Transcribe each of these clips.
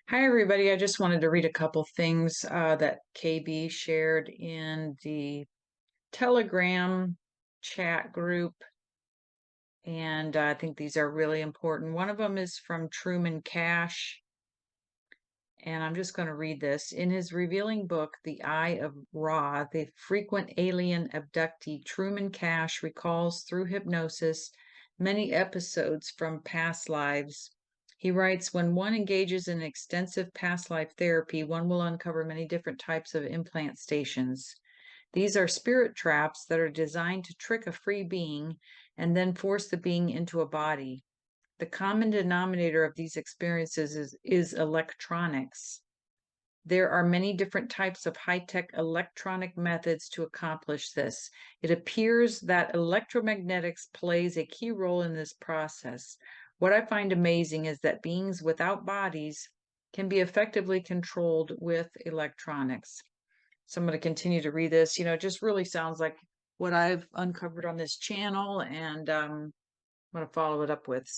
Hi, everybody. I just wanted to read a couple things that KB shared in the Telegram chat group. And I think these are really important. One of them is from Truman Cash. And I'm just going to read this. In his revealing book, The Eye of Ra, the frequent alien abductee Truman Cash recalls through hypnosis many episodes from past lives. He writes, when one engages in extensive past life therapy, one will uncover many different types of implant stations. These are spirit traps that are designed to trick a free being and then force the being into a body. The common denominator of these experiences is electronics. There are many different types of high-tech electronic methods to accomplish this. It appears that electromagnetics plays a key role in this process. What I find amazing is that beings without bodies can be effectively controlled with electronics. So I'm going to continue to read this. It just really sounds like what I've uncovered on this channel, and I'm going to follow it up with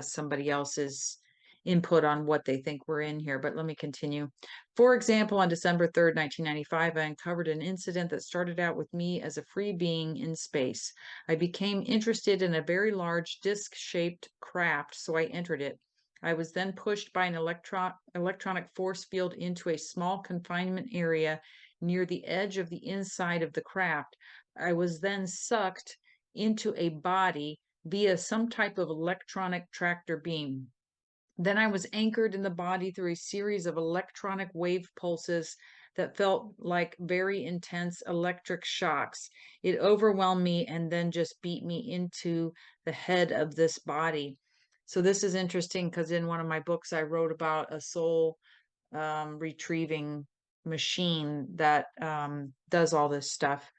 somebody else's input on what they think we're in here, but let me continue. For example, on December 3rd, 1995, I uncovered an incident that started out with me as a free being in space. I became interested in a very large disc-shaped craft, so I entered it. I was then pushed by an electronic force field into a small confinement area near the edge of the inside of the craft. I was then sucked into a body via some type of electronic tractor beam. Then I was anchored in the body through a series of electronic wave pulses that felt like very intense electric shocks. It overwhelmed me and then just beat me into the head of this body. So this is interesting because in one of my books, I wrote about a soul retrieving machine that does all this stuff.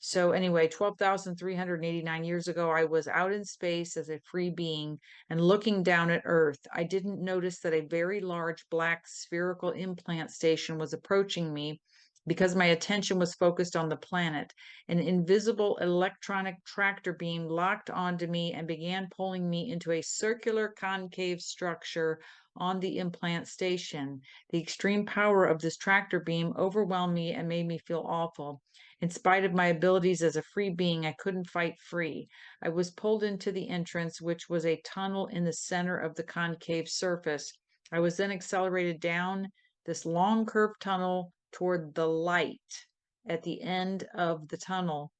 So anyway, 12,389 years ago, I was out in space as a free being and looking down at Earth. I didn't notice that a very large black spherical implant station was approaching me because my attention was focused on the planet. An invisible electronic tractor beam locked onto me and began pulling me into a circular concave structure on the implant station. The extreme power of this tractor beam overwhelmed me and made me feel awful. In spite of my abilities as a free being, I couldn't fight free. I was pulled into the entrance, which was a tunnel in the center of the concave surface. I was then accelerated down this long curved tunnel toward the light at the end of the tunnel.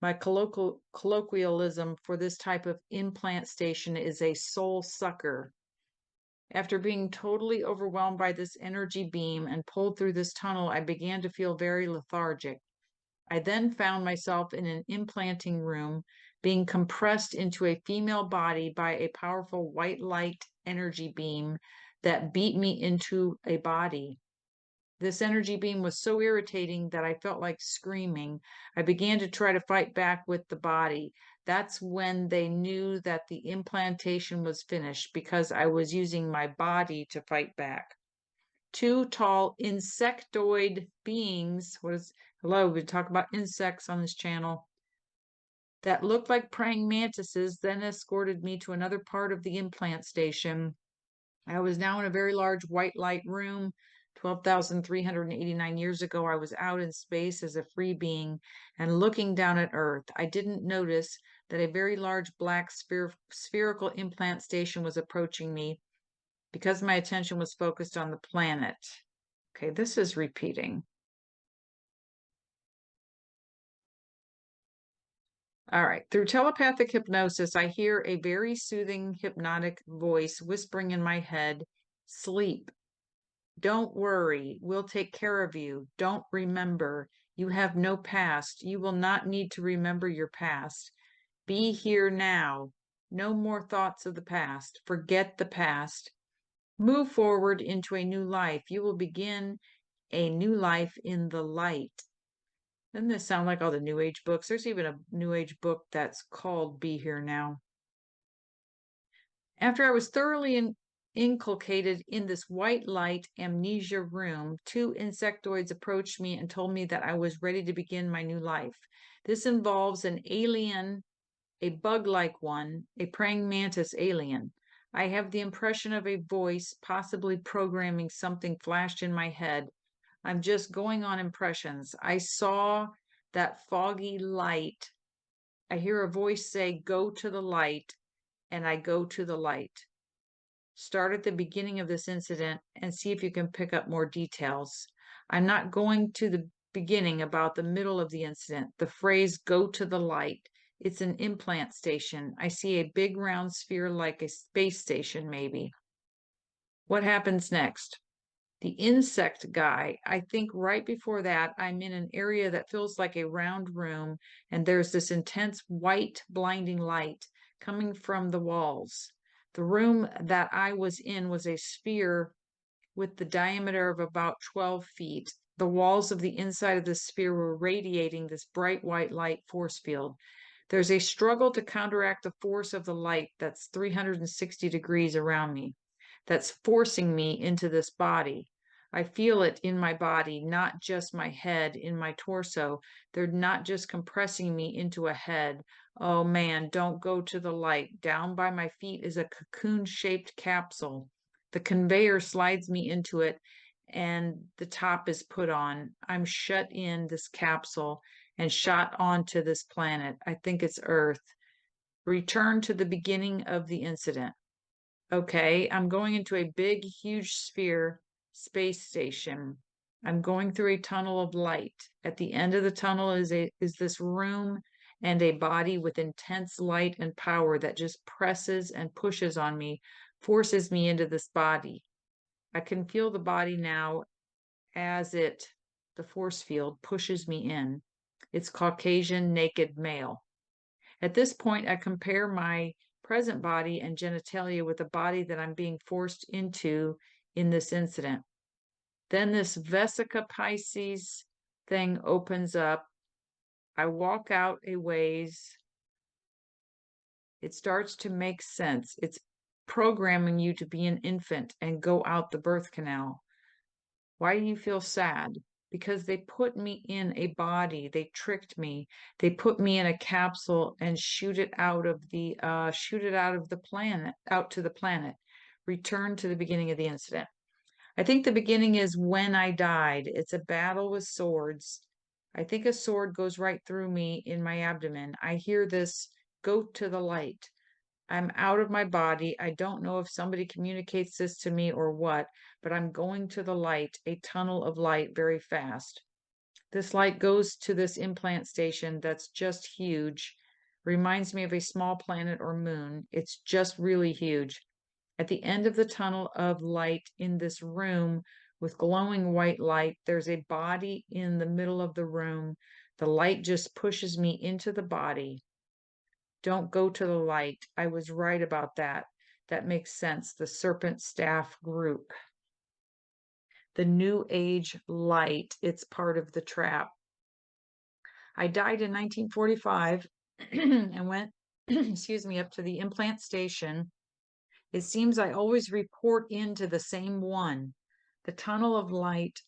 My colloquialism for this type of implant station is a soul sucker. After being totally overwhelmed by this energy beam and pulled through this tunnel, I began to feel very lethargic. I then found myself in an implanting room being compressed into a female body by a powerful white light energy beam that beat me into a body. This energy beam was so irritating that I felt like screaming. I began to try to fight back with the body. That's when they knew that the implantation was finished because I was using my body to fight back. Two tall insectoid beings, hello, we talk about insects on this channel, that looked like praying mantises, then escorted me to another part of the implant station. I was now in a very large white light room. 12,389 years ago, I was out in space as a free being and looking down at Earth. I didn't notice that a very large black spherical implant station was approaching me because my attention was focused on the planet. Okay, this is repeating. All right. Through telepathic hypnosis, I hear a very soothing hypnotic voice whispering in my head, sleep. Don't worry. We'll take care of you. Don't remember. You have no past. You will not need to remember your past. Be here now. No more thoughts of the past. Forget the past. Move forward into a new life. You will begin a new life in the light. Doesn't this sound like all the New Age books? There's even a New Age book that's called Be Here Now. After I was thoroughly inculcated in this white light amnesia room, two insectoids approached me and told me that I was ready to begin my new life. This involves an alien, a bug-like one, a praying mantis alien. I have the impression of a voice, possibly programming something flashed in my head. I'm just going on impressions. I saw that foggy light. I hear a voice say, go to the light, and I go to the light. Start at the beginning of this incident and see if you can pick up more details. I'm not going to the beginning, about the middle of the incident. The phrase, go to the light. It's an implant station. I see a big round sphere like a space station, maybe. What happens next? The insect guy. I think right before that, I'm in an area that feels like a round room, and there's this intense white, blinding light coming from the walls. The room that I was in was a sphere with the diameter of about 12 feet. The walls of the inside of the sphere were radiating this bright white light force field. There's a struggle to counteract the force of the light that's 360 degrees around me, that's forcing me into this body. I feel it in my body, not just my head, in my torso. They're not just compressing me into a head. Oh man, don't go to the light. Down by my feet is a cocoon-shaped capsule. The conveyor slides me into it, and the top is put on. I'm shut in this capsule and shot onto this planet. I think it's Earth. Return to the beginning of the incident. Okay, I'm going into a big, huge sphere space station. I'm going through a tunnel of light. At the end of the tunnel is this room and a body with intense light and power that just presses and pushes on me, forces me into this body. I can feel the body now as the force field pushes me in. It's Caucasian, naked male. At this point, I compare my present body and genitalia with the body that I'm being forced into in this incident. Then this Vesica Pisces thing opens up. I walk out a ways. It starts to make sense. It's programming you to be an infant and go out the birth canal. Why do you feel sad? Because they put me in a body. They tricked me. They put me in a capsule and shoot it out of the planet, out to the planet. Return to the beginning of the incident. I think the beginning is when I died. It's a battle with swords. I think a sword goes right through me in my abdomen. I hear this, go to the light. I'm out of my body. I don't know if somebody communicates this to me or what, but I'm going to the light, a tunnel of light very fast. This light goes to this implant station that's just huge. Reminds me of a small planet or moon. It's just really huge. At the end of the tunnel of light in this room with glowing white light, there's a body in the middle of the room. The light just pushes me into the body. Don't go to the light. I was right about that. That makes sense. The serpent staff group. The new age light. It's part of the trap. I died in 1945 and went, excuse me, up to the implant station. It seems I always report into the same one. The tunnel of light.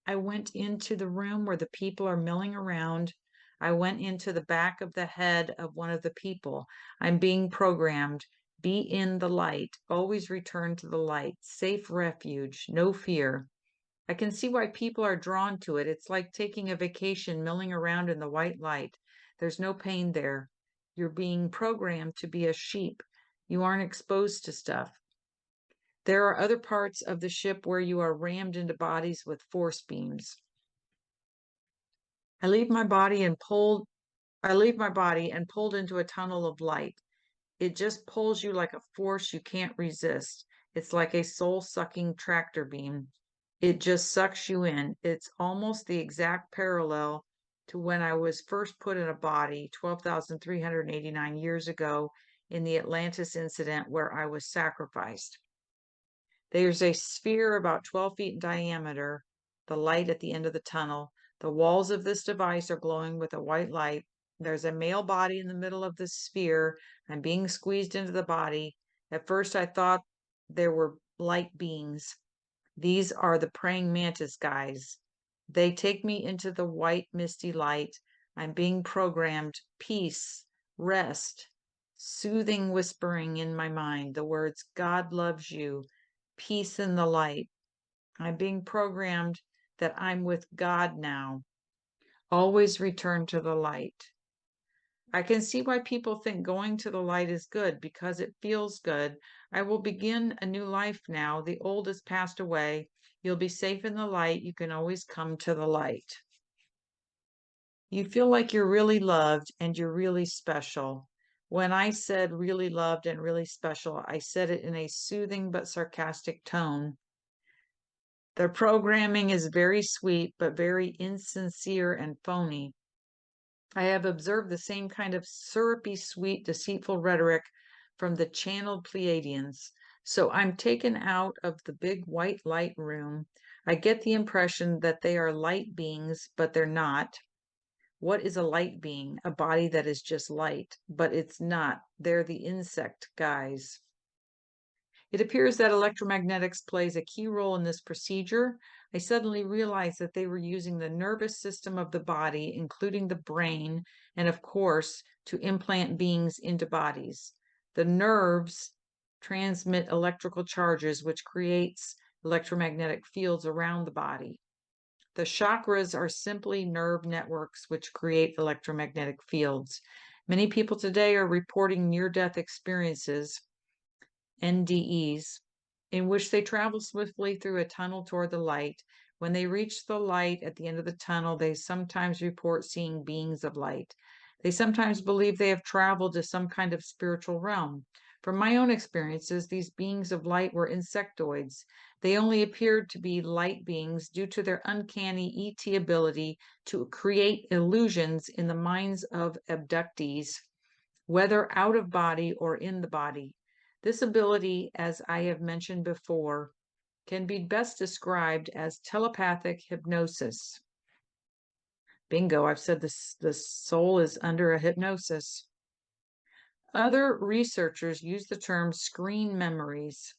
I went into the room where the people are milling around. I went into the back of the head of one of the people. I'm being programmed. Be in the light. Always return to the light. Safe refuge. No fear. I can see why people are drawn to it. It's like taking a vacation milling around in the white light. There's no pain there. You're being programmed to be a sheep. You aren't exposed to stuff. There are other parts of the ship where you are rammed into bodies with force beams. I leave my body and pulled into a tunnel of light. It just pulls you like a force you can't resist. It's like a soul-sucking tractor beam. It just sucks you in. It's almost the exact parallel to when I was first put in a body 12,389 years ago in the Atlantis incident where I was sacrificed. There's a sphere about 12 feet in diameter, the light at the end of the tunnel. The walls of this device are glowing with a white light. There's a male body in the middle of this sphere. I'm being squeezed into the body. At first, I thought there were light beings. These are the praying mantis guys. They take me into the white, misty light. I'm being programmed. Peace, rest, soothing whispering in my mind, the words, God loves you, peace in the light. I'm being programmed that I'm with God now. Always return to the light. I can see why people think going to the light is good because it feels good. I will begin a new life now. The old has passed away. You'll be safe in the light. You can always come to the light. You feel like you're really loved and you're really special. When I said really loved and really special, I said it in a soothing but sarcastic tone. Their programming is very sweet, but very insincere and phony. I have observed the same kind of syrupy, sweet, deceitful rhetoric from the channeled Pleiadians. So I'm taken out of the big white light room. I get the impression that they are light beings, but they're not. What is a light being? A body that is just light, but it's not. They're the insect guys. It appears that electromagnetics plays a key role in this procedure. I suddenly realized that they were using the nervous system of the body, including the brain, and of course, to implant beings into bodies. The nerves transmit electrical charges, which creates electromagnetic fields around the body. The chakras are simply nerve networks which create electromagnetic fields. Many people today are reporting near-death experiences, NDEs, in which they travel swiftly through a tunnel toward the light. When they reach the light at the end of the tunnel, they sometimes report seeing beings of light. They sometimes believe they have traveled to some kind of spiritual realm. From my own experiences, these beings of light were insectoids. They only appeared to be light beings due to their uncanny ET ability to create illusions in the minds of abductees, whether out of body or in the body. This ability, as I have mentioned before, can be best described as telepathic hypnosis. Bingo, I've said this, the soul is under a hypnosis. Other researchers use the term screen memories.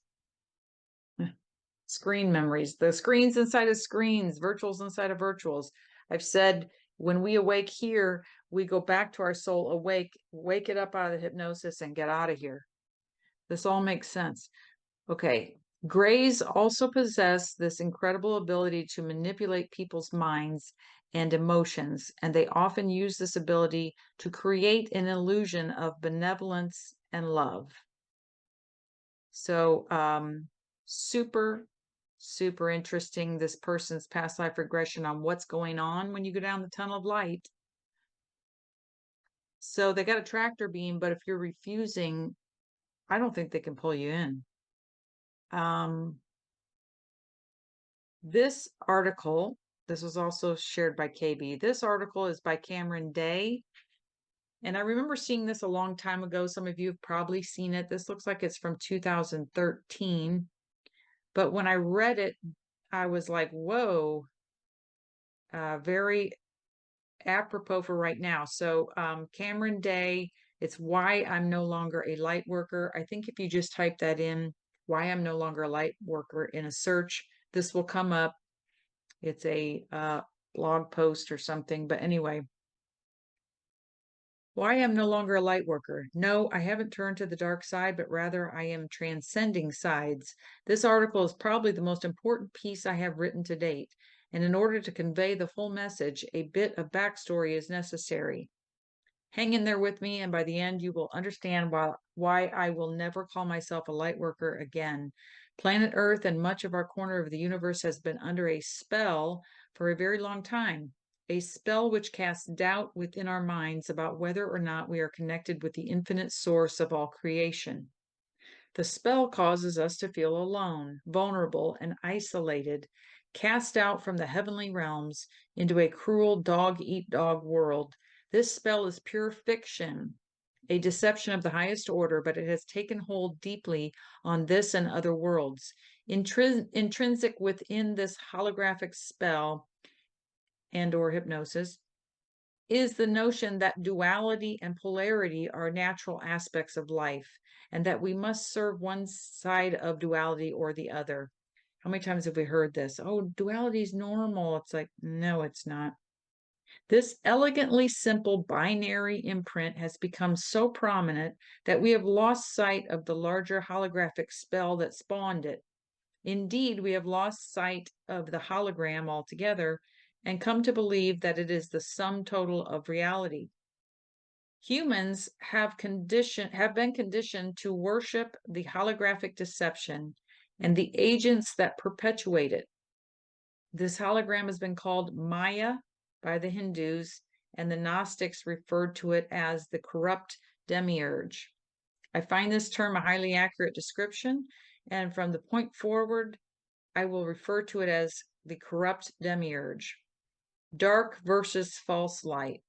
Screen memories, the screens inside of screens, virtuals inside of virtuals. I've said when we awake here, we go back to our soul awake, wake it up out of the hypnosis and get out of here. This all makes sense. Okay. Greys also possess this incredible ability to manipulate people's minds and emotions, and they often use this ability to create an illusion of benevolence and love. So, super, super interesting, this person's past life regression on what's going on when you go down the tunnel of light. So they got a tractor beam, but if you're refusing, I don't think they can pull you in. This article, this was also shared by KB. This article is by Cameron Day. And I remember seeing this a long time ago. Some of you have probably seen it. This looks like it's from 2013. But when I read it, I was like, whoa, very apropos for right now. So Cameron Day, it's why I'm no longer a light worker. I think if you just type that in, why I'm no longer a light worker in a search, this will come up. It's a blog post or something. But anyway, why I'm no longer a light worker. No, I haven't turned to the dark side, but rather I am transcending sides. This article is probably the most important piece I have written to date. And in order to convey the full message, a bit of backstory is necessary. Hang in there with me, and by the end, you will understand why I will never call myself a light worker again. Planet Earth and much of our corner of the universe has been under a spell for a very long time, a spell which casts doubt within our minds about whether or not we are connected with the infinite source of all creation. The spell causes us to feel alone, vulnerable, and isolated, cast out from the heavenly realms into a cruel dog-eat-dog world. This spell is pure fiction, a deception of the highest order, but it has taken hold deeply on this and other worlds. Intrinsic within this holographic spell and/or hypnosis is the notion that duality and polarity are natural aspects of life, and that we must serve one side of duality or the other. How many times have we heard this? Oh, duality is normal. It's like, no, it's not. This elegantly simple binary imprint has become so prominent that we have lost sight of the larger holographic spell that spawned it. Indeed, we have lost sight of the hologram altogether and come to believe that it is the sum total of reality. Humans have been conditioned to worship the holographic deception and the agents that perpetuate it. This hologram has been called Maya by the Hindus, and the Gnostics referred to it as the corrupt demiurge. I find this term a highly accurate description, and from the point forward, I will refer to it as the corrupt demiurge. Dark versus false light.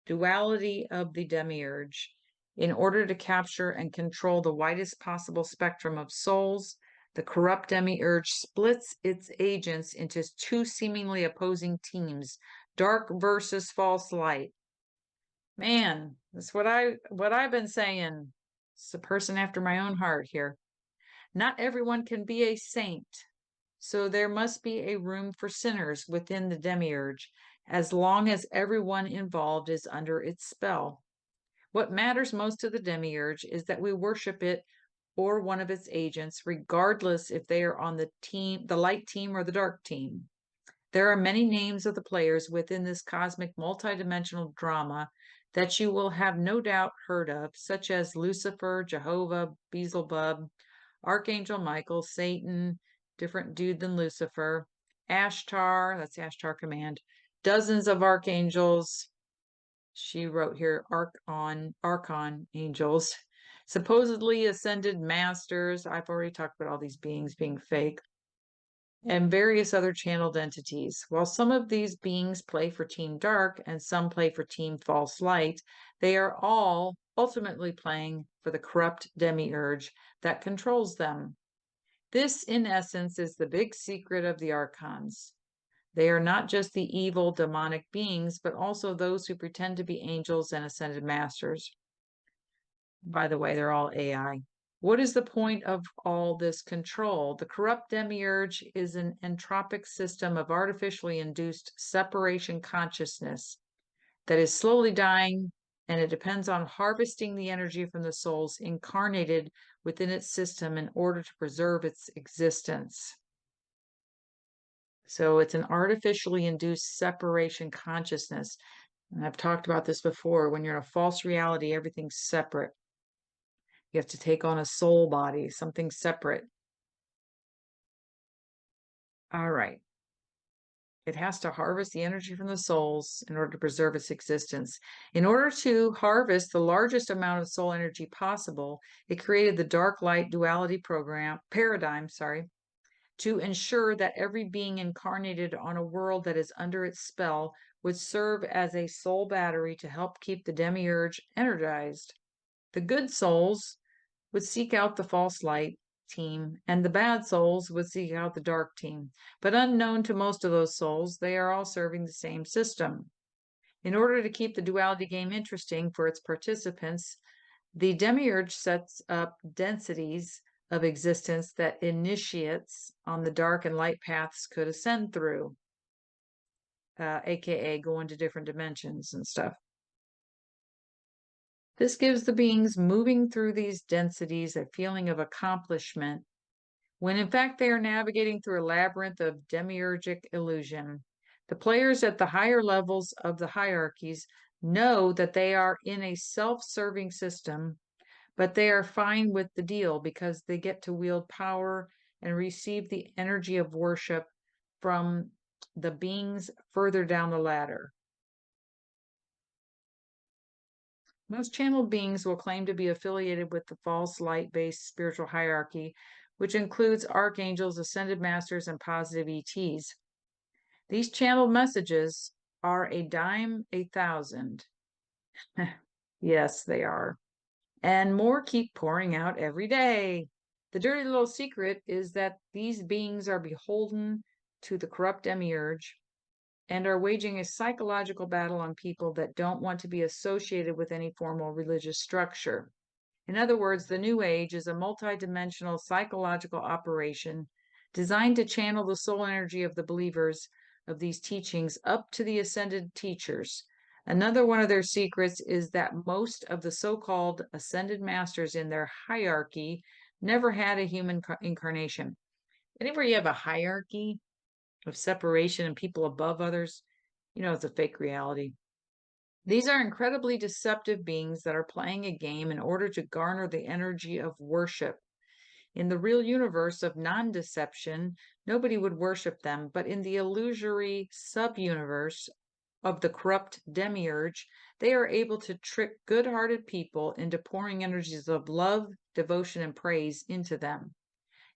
Duality of the demiurge. In order to capture and control the widest possible spectrum of souls, the corrupt demiurge splits its agents into two seemingly opposing teams, dark versus false light. Man, that's what I've been saying. It's a person after my own heart here. Not everyone can be a saint, so there must be a room for sinners within the demiurge, as long as everyone involved is under its spell. What matters most to the demiurge is that we worship it or one of its agents, regardless if they are on the light team or the dark team. There are many names of the players within this cosmic multidimensional drama that you will have no doubt heard of, such as Lucifer, Jehovah, Beelzebub, Archangel Michael, Satan, different dude than Lucifer, Ashtar, that's Ashtar Command, dozens of archangels. She wrote here Archon angels, supposedly ascended masters. I've already talked about all these beings being fake, and various other channeled entities. While some of these beings play for Team Dark and some play for Team False Light, they are all ultimately playing for the corrupt demiurge that controls them. This, in essence, is the big secret of the archons. They are not just the evil demonic beings, but also those who pretend to be angels and ascended masters. By the way, they're all AI. What is the point of all this control? The corrupt demiurge is an entropic system of artificially induced separation consciousness that is slowly dying, and it depends on harvesting the energy from the souls incarnated within its system in order to preserve its existence. So it's an artificially induced separation consciousness. And I've talked about this before. When you're in a false reality, everything's separate. You have to take on a soul body, something separate. All right. It has to harvest the energy from the souls in order to preserve its existence. In order to harvest the largest amount of soul energy possible, it created the dark light duality paradigm, to ensure that every being incarnated on a world that is under its spell would serve as a soul battery to help keep the demiurge energized. The good souls would seek out the false light team, and the bad souls would seek out the dark team. But unknown to most of those souls, they are all serving the same system. In order to keep the duality game interesting for its participants, the demiurge sets up densities of existence that initiates on the dark and light paths could ascend through, aka go into different dimensions and stuff. This gives the beings moving through these densities a feeling of accomplishment, when in fact they are navigating through a labyrinth of demiurgic illusion. The players at the higher levels of the hierarchies know that they are in a self-serving system, but they are fine with the deal because they get to wield power and receive the energy of worship from the beings further down the ladder. Most channeled beings will claim to be affiliated with the false light-based spiritual hierarchy, which includes archangels, ascended masters, and positive ETs. These channeled messages are a dime a thousand. Yes, they are. And more keep pouring out every day. The dirty little secret is that these beings are beholden to the corrupt demiurge and are waging a psychological battle on people that don't want to be associated with any formal religious structure. In other words, the New Age is a multidimensional psychological operation designed to channel the soul energy of the believers of these teachings up to the ascended teachers. Another one of their secrets is that most of the so-called ascended masters in their hierarchy never had a human incarnation. Anywhere you have a hierarchy of separation and people above others, you know, it's a fake reality. These are incredibly deceptive beings that are playing a game in order to garner the energy of worship. In the real universe of non-deception, nobody would worship them, but in the illusory sub-universe of the corrupt demiurge, they are able to trick good-hearted people into pouring energies of love, devotion, and praise into them.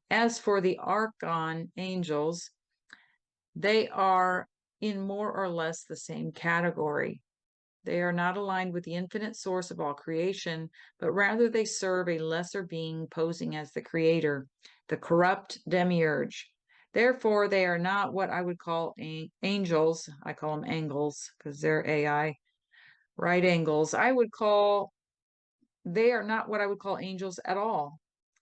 As for the archon angels, they are in more or less the same category. They are not aligned with the infinite source of all creation, but rather they serve a lesser being posing as the creator, the corrupt demiurge. Therefore, they are not what I would call angels. I call them angles because they're AI, right angles. They are not what I would call angels at all.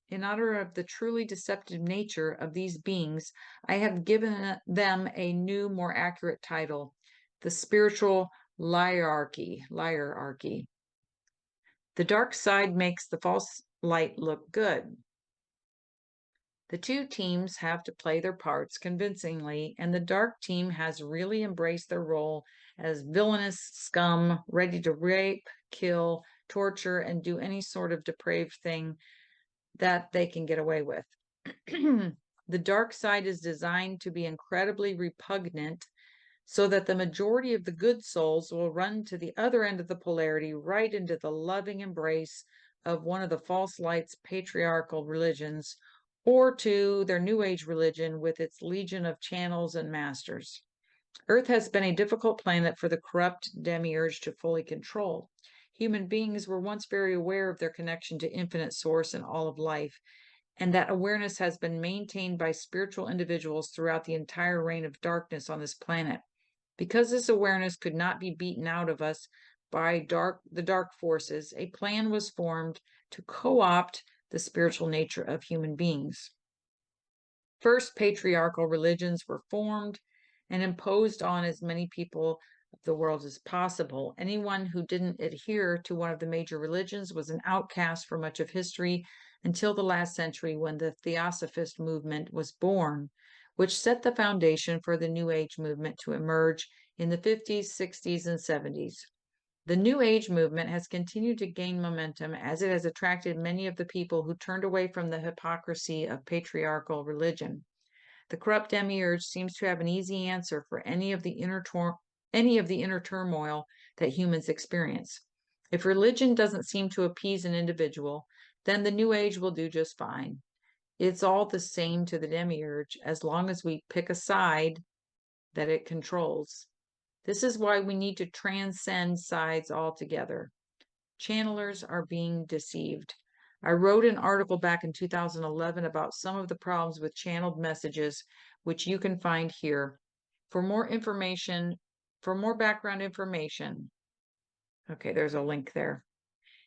In honor of the truly deceptive nature of these beings, I have given them a new, more accurate title, the spiritual liarchy. The dark side makes the false light look good. The two teams have to play their parts convincingly, and the dark team has really embraced their role as villainous scum, ready to rape, kill, torture, and do any sort of depraved thing that they can get away with. The dark side is designed to be incredibly repugnant so that the majority of the good souls will run to the other end of the polarity, right into the loving embrace of one of the false light's patriarchal religions, or to their New Age religion with its legion of channels and masters. Earth has been a difficult planet for the corrupt demiurge to fully control. Human beings were once very aware of their connection to infinite source and all of life, and that awareness has been maintained by spiritual individuals throughout the entire reign of darkness on this planet. Because this awareness could not be beaten out of us by the dark forces, a plan was formed to co-opt the spiritual nature of human beings. First, patriarchal religions were formed and imposed on as many people of the world as possible. Anyone who didn't adhere to one of the major religions was an outcast for much of history until the last century when the Theosophist movement was born, which set the foundation for the New Age movement to emerge in the 50s, 60s, and 70s. The New Age movement has continued to gain momentum as it has attracted many of the people who turned away from the hypocrisy of patriarchal religion. The corrupt demiurge seems to have an easy answer for any of the inner turmoil that humans experience. If religion doesn't seem to appease an individual, then the New Age will do just fine. It's all the same to the demiurge as long as we pick a side that it controls. This is why we need to transcend sides altogether. Channelers are being deceived. I wrote an article back in 2011 about some of the problems with channeled messages, which you can find here. For more background information, okay, there's a link there.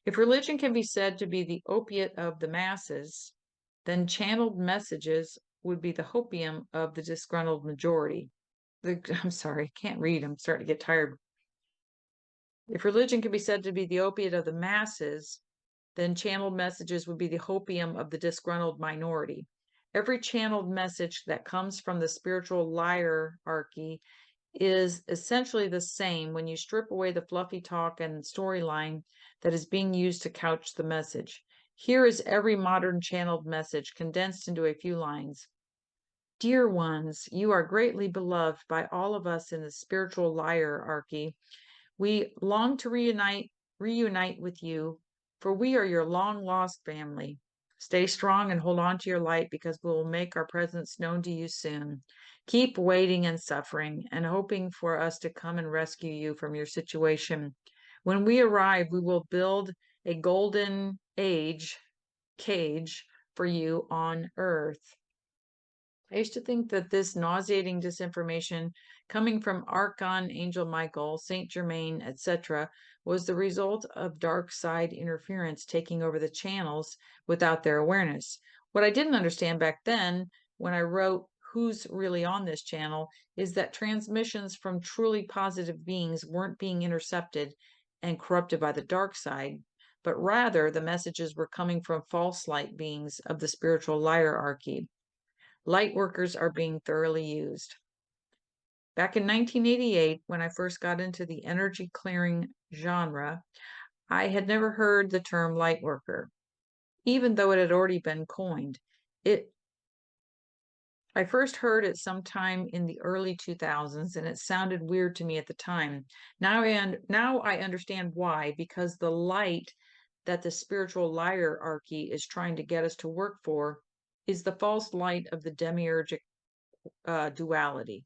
If religion can be said to be the opiate of the masses, then channeled messages would be the hopium of the disgruntled majority. I'm sorry, I can't read. I'm starting to get tired. If religion can be said to be the opiate of the masses, then channeled messages would be the hopium of the disgruntled minority. Every channeled message that comes from the spiritual liarchy is essentially the same when you strip away the fluffy talk and storyline that is being used to couch the message. Here is every modern channeled message condensed into a few lines. Dear ones, you are greatly beloved by all of us in the spiritual liarchy. We long to reunite with you, for we are your long-lost family. Stay strong and hold on to your light because we will make our presence known to you soon. Keep waiting and suffering and hoping for us to come and rescue you from your situation. When we arrive, we will build a golden age cage for you on Earth. I used to think that this nauseating disinformation coming from Archangel Michael, Saint Germain, etc., was the result of dark side interference taking over the channels without their awareness. What I didn't understand back then when I wrote who's really on this channel, is that transmissions from truly positive beings weren't being intercepted and corrupted by the dark side, but rather the messages were coming from false light beings of the spiritual hierarchy. Light workers are being thoroughly used. Back in 1988, when I first got into the energy clearing genre, I had never heard the term light worker, even though it had already been coined. I first heard it sometime in the early 2000s, and it sounded weird to me at the time. Now I understand why, because the light that the spiritual hierarchy is trying to get us to work for is the false light of the demiurgic duality.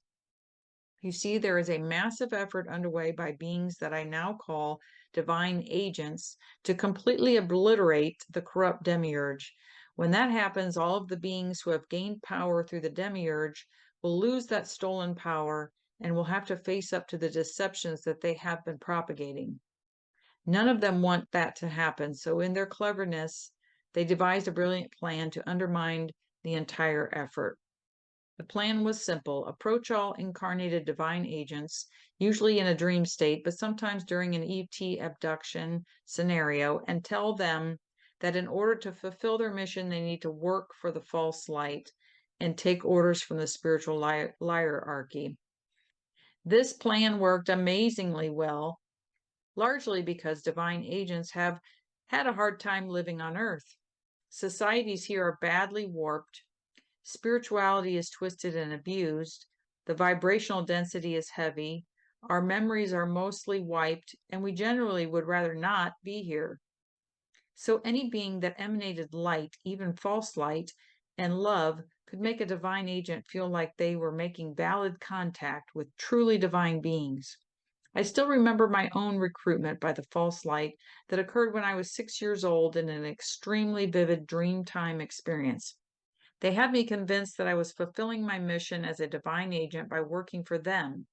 You see, there is a massive effort underway by beings that I now call divine agents to completely obliterate the corrupt demiurge. When that happens, all of the beings who have gained power through the demiurge will lose that stolen power and will have to face up to the deceptions that they have been propagating. None of them want that to happen, so in their cleverness, they devised a brilliant plan to undermine the entire effort. The plan was simple. Approach all incarnated divine agents, usually in a dream state, but sometimes during an ET abduction scenario, and tell them that in order to fulfill their mission, they need to work for the false light and take orders from the spiritual hierarchy. This plan worked amazingly well, largely because divine agents have had a hard time living on Earth. Societies here are badly warped. Spirituality is twisted and abused. The vibrational density is heavy. Our memories are mostly wiped, and we generally would rather not be here. So any being that emanated light, even false light, and love could make a divine agent feel like they were making valid contact with truly divine beings. I still remember my own recruitment by the false light that occurred when I was 6 years old in an extremely vivid dream time experience. They had me convinced that I was fulfilling my mission as a divine agent by working for them.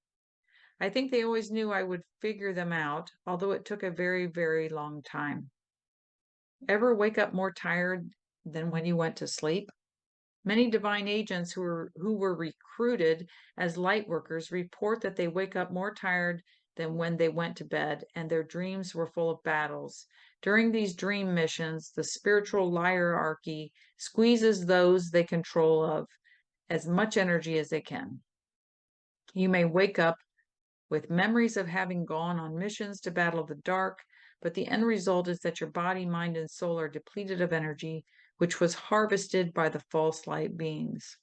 I think they always knew I would figure them out, although it took a very, very long time. Ever wake up more tired than when you went to sleep? Many divine agents who were recruited as light workers report that they wake up more tired than when they went to bed, and their dreams were full of battles. During these dream missions, the spiritual hierarchy squeezes those they control of as much energy as they can. You may wake up with memories of having gone on missions to battle the dark, but the end result is that your body, mind, and soul are depleted of energy, which was harvested by the false light beings.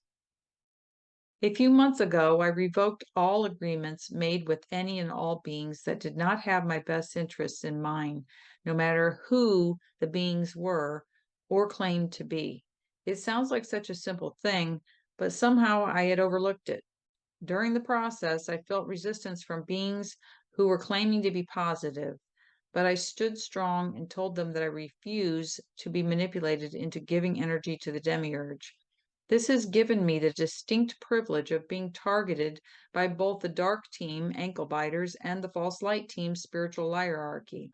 A few months ago, I revoked all agreements made with any and all beings that did not have my best interests in mind, no matter who the beings were or claimed to be. It sounds like such a simple thing, but somehow I had overlooked it. During the process, I felt resistance from beings who were claiming to be positive, but I stood strong and told them that I refuse to be manipulated into giving energy to the demiurge. This has given me the distinct privilege of being targeted by both the dark team, ankle biters, and the false light team, spiritual hierarchy.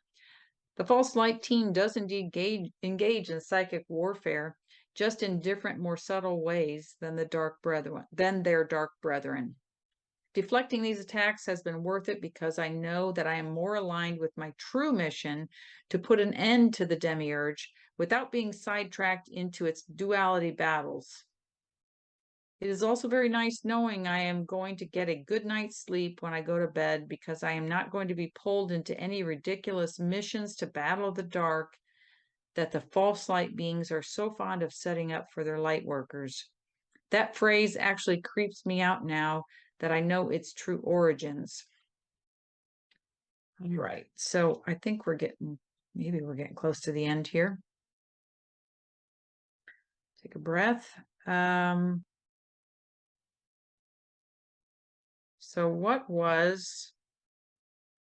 The false light team does indeed engage in psychic warfare, just in different, more subtle ways than their dark brethren. Deflecting these attacks has been worth it because I know that I am more aligned with my true mission to put an end to the demiurge without being sidetracked into its duality battles. It is also very nice knowing I am going to get a good night's sleep when I go to bed because I am not going to be pulled into any ridiculous missions to battle the dark that the false light beings are so fond of setting up for their light workers. That phrase actually creeps me out now that I know its true origins. All right, so I think maybe we're getting close to the end here. Take a breath. So what was,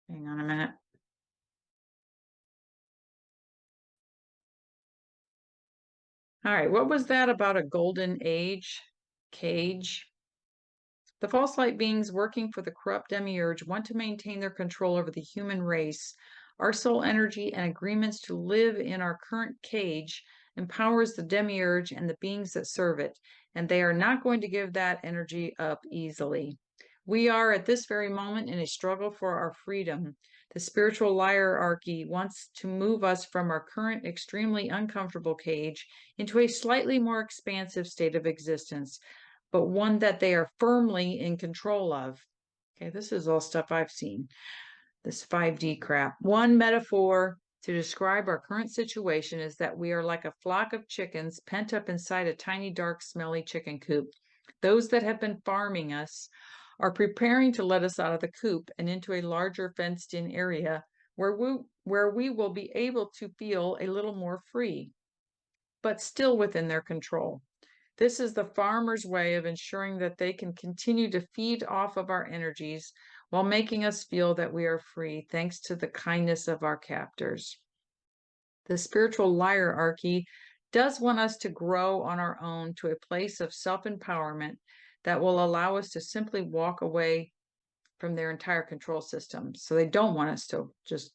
hang on a minute. All right, what was that about a golden age cage? The false light beings working for the corrupt demiurge want to maintain their control over the human race, our soul energy, and agreements to live in our current cage empowers the demiurge and the beings that serve it, and they are not going to give that energy up easily. We are at this very moment in a struggle for our freedom. The spiritual hierarchy wants to move us from our current extremely uncomfortable cage into a slightly more expansive state of existence, but one that they are firmly in control of. Okay, this is all stuff I've seen, this 5D crap. One metaphor to describe our current situation is that we are like a flock of chickens pent up inside a tiny, dark, smelly chicken coop. Those that have been farming us are preparing to let us out of the coop and into a larger fenced-in area where we will be able to feel a little more free, but still within their control. This is the farmer's way of ensuring that they can continue to feed off of our energies while making us feel that we are free, thanks to the kindness of our captors. The spiritual hierarchy does want us to grow on our own to a place of self-empowerment that will allow us to simply walk away from their entire control system. So they don't want us to just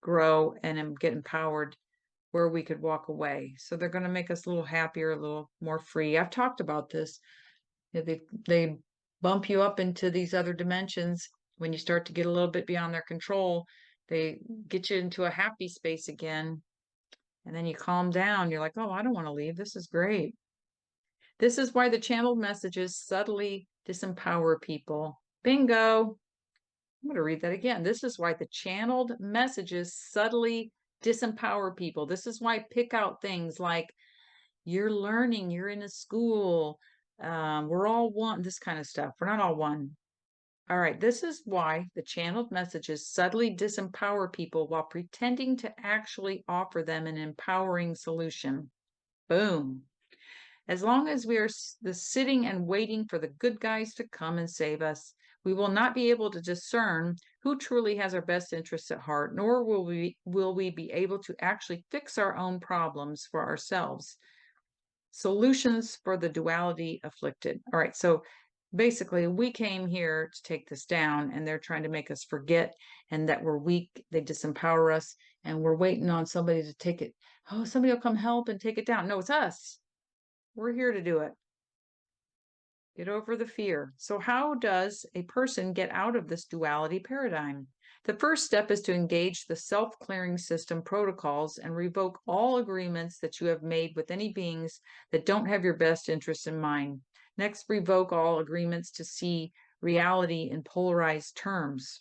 grow and get empowered where we could walk away. So they're going to make us a little happier, a little more free. I've talked about this. They bump you up into these other dimensions. When you start to get a little bit beyond their control, they get you into a happy space again. And then you calm down. You're like, oh, I don't want to leave. This is great. This is why the channeled messages subtly disempower people. Bingo. I'm going to read that again. This is why the channeled messages subtly disempower people. This is why I pick out things like you're learning, you're in a school, we're all one, this kind of stuff. We're not all one. All right, this is why the channeled messages subtly disempower people while pretending to actually offer them an empowering solution. Boom. As long as we are sitting and waiting for the good guys to come and save us, we will not be able to discern who truly has our best interests at heart, nor will we be able to actually fix our own problems for ourselves. Solutions for the duality afflicted. All right, so basically we came here to take this down, and they're trying to make us forget and that we're weak. They disempower us, and we're waiting on somebody to take it. Oh, somebody will come help and take it down. No, it's us. We're here to do it. Get over the fear. So how does a person get out of this duality paradigm? The first step is to engage the self-clearing system protocols and revoke all agreements that you have made with any beings that don't have your best interests in mind. Next, revoke all agreements to see reality in polarized terms.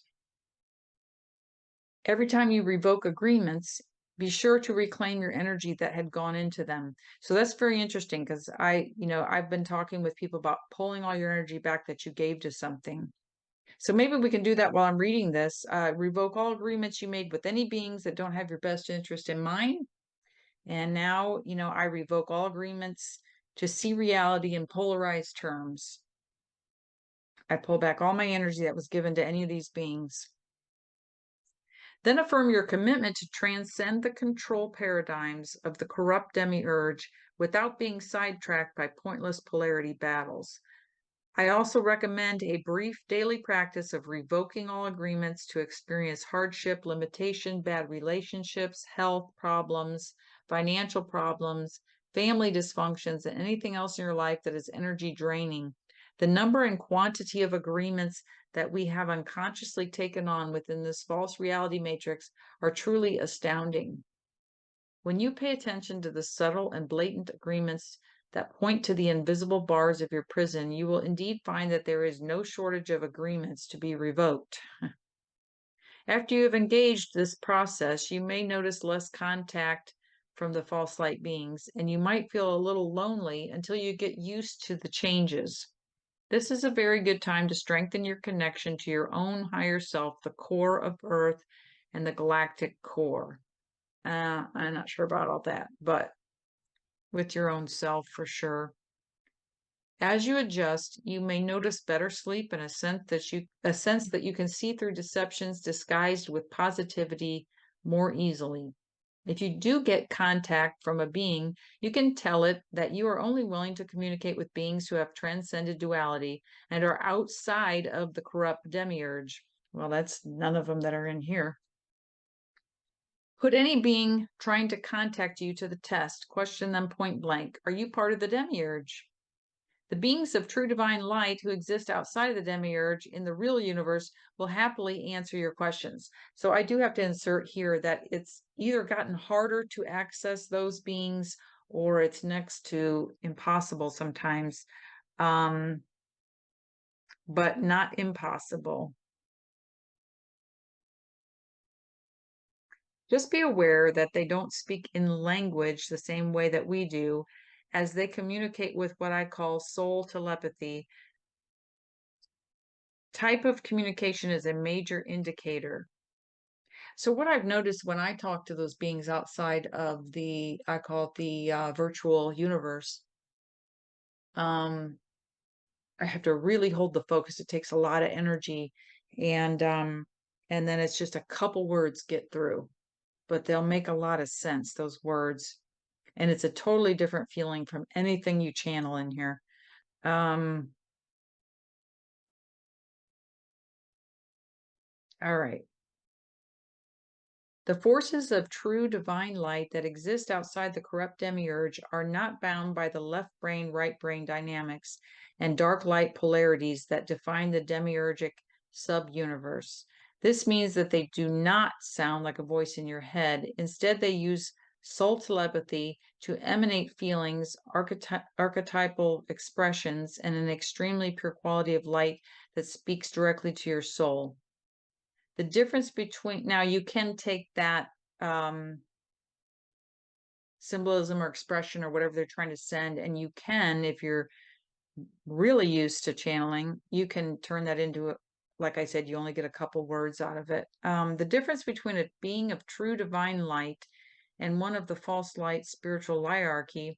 Every time you revoke agreements, be sure to reclaim your energy that had gone into them. So that's very interesting because I've been talking with people about pulling all your energy back that you gave to something. So maybe we can do that while I'm reading this. Revoke all agreements you made with any beings that don't have your best interest in mind. And now, I revoke all agreements to see reality in polarized terms. I pull back all my energy that was given to any of these beings. Then affirm your commitment to transcend the control paradigms of the corrupt demiurge without being sidetracked by pointless polarity battles. I also recommend a brief daily practice of revoking all agreements to experience hardship, limitation, bad relationships, health problems, financial problems, family dysfunctions, and anything else in your life that is energy draining. The number and quantity of agreements that we have unconsciously taken on within this false reality matrix are truly astounding. When you pay attention to the subtle and blatant agreements that point to the invisible bars of your prison, you will indeed find that there is no shortage of agreements to be revoked. After you have engaged this process, you may notice less contact from the false light beings, and you might feel a little lonely until you get used to the changes. This is a very good time to strengthen your connection to your own higher self, the core of Earth and the galactic core. I'm not sure about all that, but with your own self for sure. As you adjust, you may notice better sleep and a sense that you can see through deceptions disguised with positivity more easily. If you do get contact from a being, you can tell it that you are only willing to communicate with beings who have transcended duality and are outside of the corrupt demiurge. Well, that's none of them that are in here. Put any being trying to contact you to the test. Question them point blank. Are you part of the demiurge? The beings of true divine light who exist outside of the demiurge in the real universe will happily answer your questions. So I do have to insert here that it's either gotten harder to access those beings or it's next to impossible sometimes, but not impossible. Just be aware that they don't speak in language the same way that we do, as they communicate with what I call soul telepathy. Type of communication is a major indicator. So what I've noticed when I talk to those beings outside of the, I call it the virtual universe, I have to really hold the focus. It takes a lot of energy, and then it's just a couple words get through, but they'll make a lot of sense, those words. And it's a totally different feeling from anything you channel in here. All right. The forces of true divine light that exist outside the corrupt demiurge are not bound by the left brain, right brain dynamics and dark light polarities that define the demiurgic sub-universe. This means that they do not sound like a voice in your head. Instead, they use soul telepathy to emanate feelings, archetypal expressions, and an extremely pure quality of light that speaks directly to your soul. The difference between, now you can take that symbolism or expression or whatever they're trying to send, and you can, if you're really used to channeling, you can turn that into, like I said, you only get a couple words out of it. The difference between a being of true divine light and one of the false light spiritual hierarchy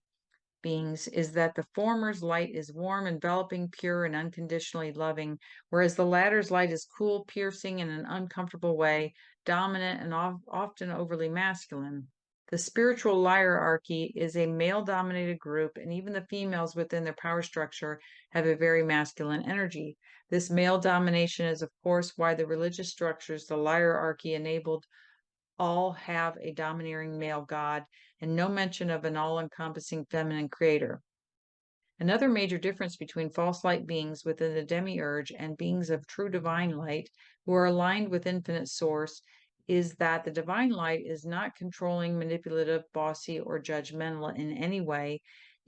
beings is that the former's light is warm, enveloping, pure, and unconditionally loving, whereas the latter's light is cool, piercing in an uncomfortable way, dominant, and often overly masculine. The spiritual hierarchy is a male-dominated group, and even the females within their power structure have a very masculine energy. This male domination is, of course, why the religious structures the hierarchy enabled all have a domineering male god and no mention of an all-encompassing feminine creator. Another major difference between false light beings within the demiurge and beings of true divine light who are aligned with infinite source is that the divine light is not controlling, manipulative, bossy, or judgmental in any way.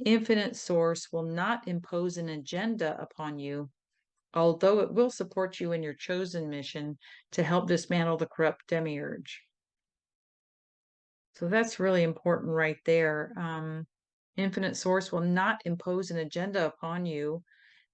Infinite source will not impose an agenda upon you, although it will support you in your chosen mission to help dismantle the corrupt demiurge. So that's really important right there. Infinite Source will not impose an agenda upon you,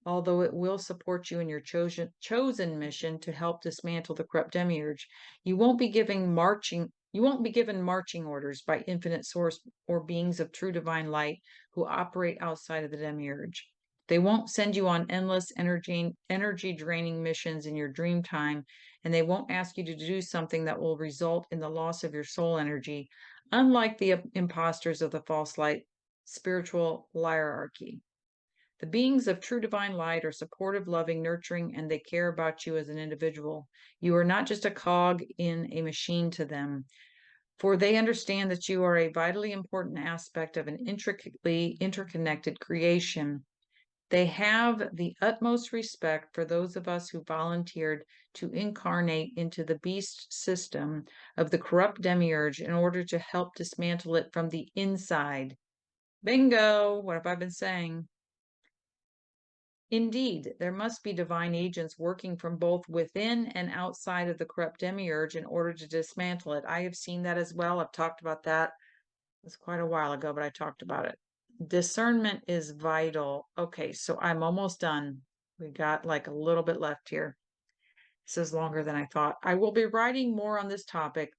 although it will support you in your chosen mission to help dismantle the corrupt demiurge. You won't be given marching orders by Infinite Source or beings of true divine light who operate outside of the demiurge. They won't send you on endless energy draining missions in your dream time, and they won't ask you to do something that will result in the loss of your soul energy, unlike the imposters of the false light spiritual hierarchy. The beings of true divine light are supportive, loving, nurturing, and they care about you as an individual. You are not just a cog in a machine to them, for they understand that you are a vitally important aspect of an intricately interconnected creation. They have the utmost respect for those of us who volunteered to incarnate into the beast system of the corrupt demiurge in order to help dismantle it from the inside. Bingo! What have I been saying? Indeed, there must be divine agents working from both within and outside of the corrupt demiurge in order to dismantle it. I have seen that as well. I've talked about that. It was quite a while ago, but I talked about it. Discernment is vital. Okay, so I'm almost done. We got like a little bit left here. This is longer than I thought. I will be writing more on this topic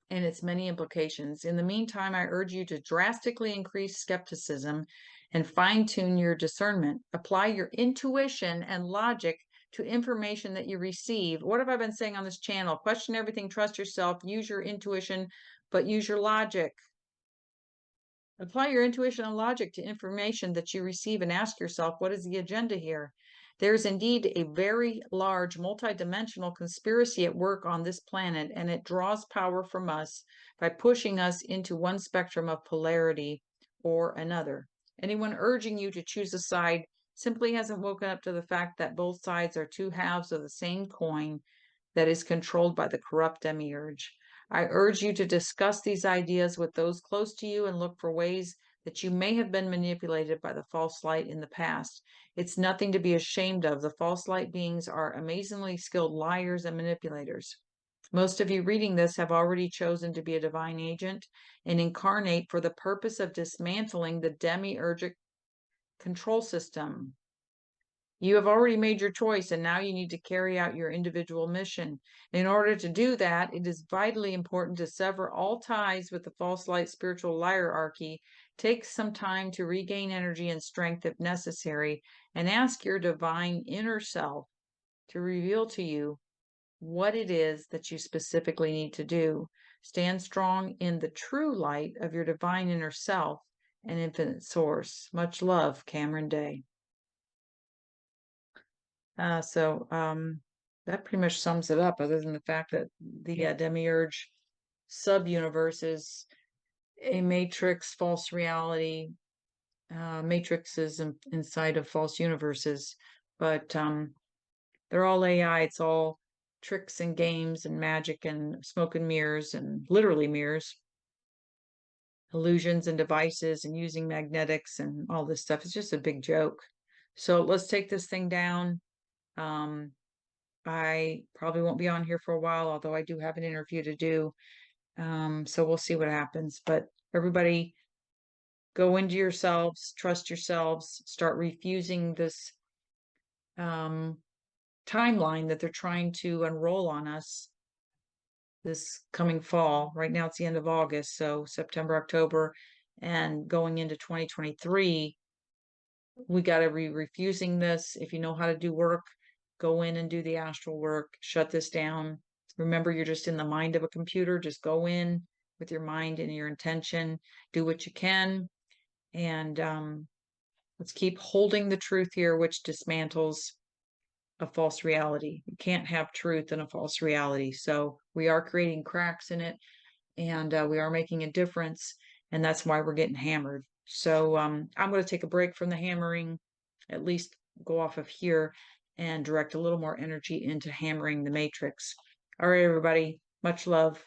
and its many implications. In the meantime, I urge you to drastically increase skepticism and fine-tune your discernment. Apply your intuition and logic to information that you receive. What have I been saying on this channel? Question everything, trust yourself, use your intuition, but use your logic. Apply your intuition and logic to information that you receive and ask yourself, what is the agenda here? There's indeed a very large multidimensional conspiracy at work on this planet, and it draws power from us by pushing us into one spectrum of polarity or another. Anyone urging you to choose a side simply hasn't woken up to the fact that both sides are two halves of the same coin that is controlled by the corrupt demiurge. I urge you to discuss these ideas with those close to you and look for ways that you may have been manipulated by the false light in the past. It's nothing to be ashamed of. The false light beings are amazingly skilled liars and manipulators. Most of you reading this have already chosen to be a divine agent and incarnate for the purpose of dismantling the demiurgic control system. You have already made your choice, and now you need to carry out your individual mission. In order to do that, it is vitally important to sever all ties with the false light spiritual hierarchy. Take some time to regain energy and strength if necessary, and ask your divine inner self to reveal to you what it is that you specifically need to do. Stand strong in the true light of your divine inner self and infinite source. Much love, Cameron Day. That pretty much sums it up, other than the fact that the demiurge sub-universe is a matrix, false reality. Matrixes inside of false universes, but they're all AI. It's all tricks and games and magic and smoke and mirrors and literally mirrors, illusions and devices and using magnetics and all this stuff. It's just a big joke. So let's take this thing down. I probably won't be on here for a while, although I do have an interview to do. So we'll see what happens. But everybody, go into yourselves, trust yourselves, start refusing this timeline that they're trying to unroll on us this coming fall. Right now it's the end of August, so September, October, and going into 2023, we got to be refusing this. If you know how to do work, go in and do the astral work, shut this down. Remember, you're just in the mind of a computer. Just go in with your mind and your intention, do what you can, and let's keep holding the truth here, which dismantles a false reality. You can't have truth in a false reality. So we are creating cracks in it, and we are making a difference, and that's why we're getting hammered. So I'm going to take a break from the hammering, at least go off of here and direct a little more energy into hammering the matrix. All right, everybody, much love.